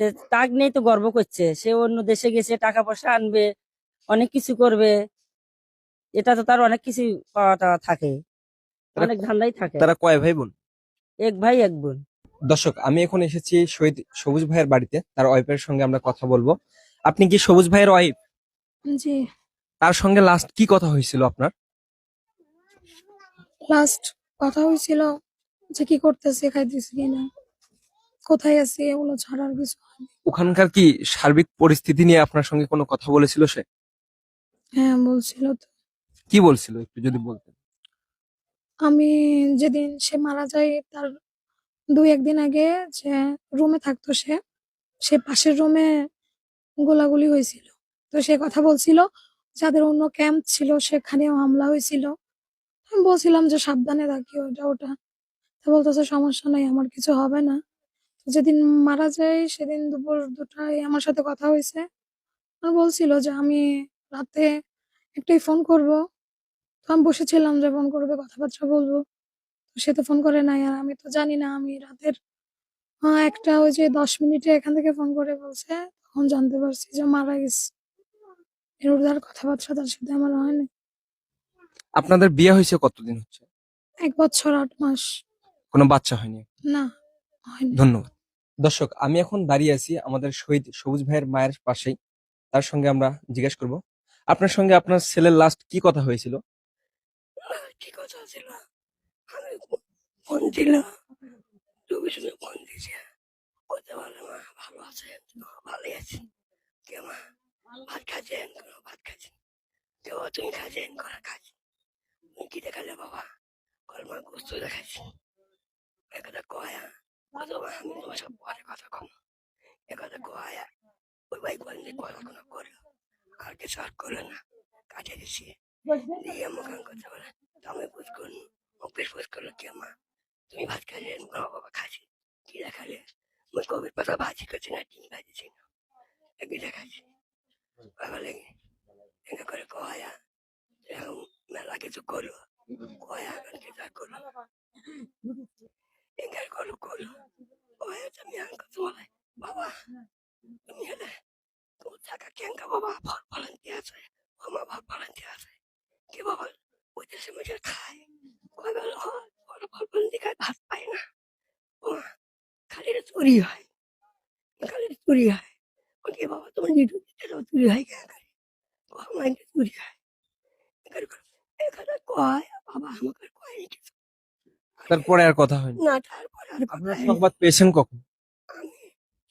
যে তাক নেই তো গর্ব করছে, সে অন্য দেশে গেছে, টাকা পয়সা আনবে, অনেক কিছু করবে, এটা তো তার অনেক কিছু পাওয়া টাওয়া থাকে, তারা অনেক ধান্দাই থাকে। তারা কয় ভাই বোন? এক ভাই এক বোন। দর্শক, আমি এখন এসেছি শহীদ সবুজ ভাইয়ের বাড়িতে, তার ওয়াইফের সঙ্গে আমরা কথা বলবো। আপনি কি সবুজ ভাইয়ের ওয়াইফ? জি। তার সঙ্গে লাস্ট কি কথা হয়েছিল আপনার? লাস্ট কথা হয়েছিল যে কি করতেছে, খাইতেছি কিনা, কোথায় আছি, এগুলো ছাড়ার কিছু হয়নি। ওখানকার কি সার্বিক পরিস্থিতি নিয়ে আপনার সঙ্গে কোনো কথা বলেছিল সে? হ্যাঁ, বলছিল তো। কি বলছিল একটু যদি বলতেন। আমি যেদিন সে মারা যায় তার 2-1 দিন আগে যে রুমে থাকতো সে, সে পাশের রুমে গোলাগুলি হয়েছিল। তো সে কথা বলছিল যাদের অন্য ক্যাম্প ছিল সেখানেও হামলা হয়েছিল। আমি বলছিলাম যে সাবধানে থাকি, ওটা ওটা। তো বলতেছে সমস্যা নাই, আমার কিছু হবে না। তো যেদিন মারা যায় সেদিন দুপুর 2টায় আমার সাথে কথা হয়েছে। আর বলছিল যে আমি রাতে একটাই ফোন করব। তো আমি বসেছিলাম যে ফোন করবে, কথাবার্তা বলবো। তো সে তো ফোন করে নাই, আর আমি তো জানি না। আমি রাতের একটা ওই যে 10 মিনিটে এখান থেকে ফোন করে বলছে, তখন জানতে পারছি যে মারা গেছে। এর আর কথাবার্তা তার সাথে আমার হয়নি। আপনাদের বিয়ে হয়েছে কতদিন হচ্ছে? 1 বছর 8 মাস। কোনো বাচ্চা হয়নি? না, হয়নি। ধন্যবাদ। দর্শক, আমি এখন দাঁড়িয়ে আছি আমাদের শহীদ সবুজ ভাইয়ের মায়ের পাশেই। তার সঙ্গে আমরা জিজ্ঞেস করব, আপনার সঙ্গে আপনার ছেলের লাস্ট কি কথা হয়েছিল? কি কথা ছিল, আমি ফোন দিলাম, তুমি শুধু ফোন দিছে, বলতে পারলে মা ভালো আছেন? ভালোই আছি। কে মা ভাত খাচ্ছেন? ভাত খাচ্ছি। কেউ তুমি খাচ্ছেন? খাচ্ছি। তুমি কি দেখালে বাবা? মা গোস্ত দেখাচ্ছি। একথা কয়া কত মা, আমি তোমার সব পরে কথা কম, একথা কয়া ওই ভাই বলেন কথা কোনো করলো, আর কিছু আর করলো না, কাটিয়ে দিছি। দিয়ে মুখান করতে বলে, তো আমি বুঝ করুন, মুখের বুঝ করলো কে মা তুমি ভাত খাইলেন? বাবা খাচ্ছি। কি দেখালে? মুই কবির পাতা ভাজি করছি না ডিম ভাজিছি না, একই দেখাচ্ছি। বাবা লেগে একা করে কয়া এরকম মেলা কিছু করলো, কয়া কি যা করলো, এঙ্গার করলো করলো কয়া আমি আঙ্কা তোমার বাবা, তুমি হলে তোমার টাকা কেঙ্কা বাবা ফল ফলান্তি আছে, আমার ফল ফলান্তি আছে কি বাবা, ওই দেশে মেয়েদের খায়, কয় বেলা হয় ফল ফলান্তি খায়, ভাত পায় না। ও খালি চুরি হয়, খালি চুরি হয়। ওকে বাবা তোমার নিটু দিতে চুরি হয় কেন? আমার চুরি হয় এখানে কয় বাবা, আমাকে কয় কিছু। তারপরে আর কথা হয়নি? না, তারপরে আর কথা আপনারা হয়নি। সংবাদ পেয়েছেন কখন?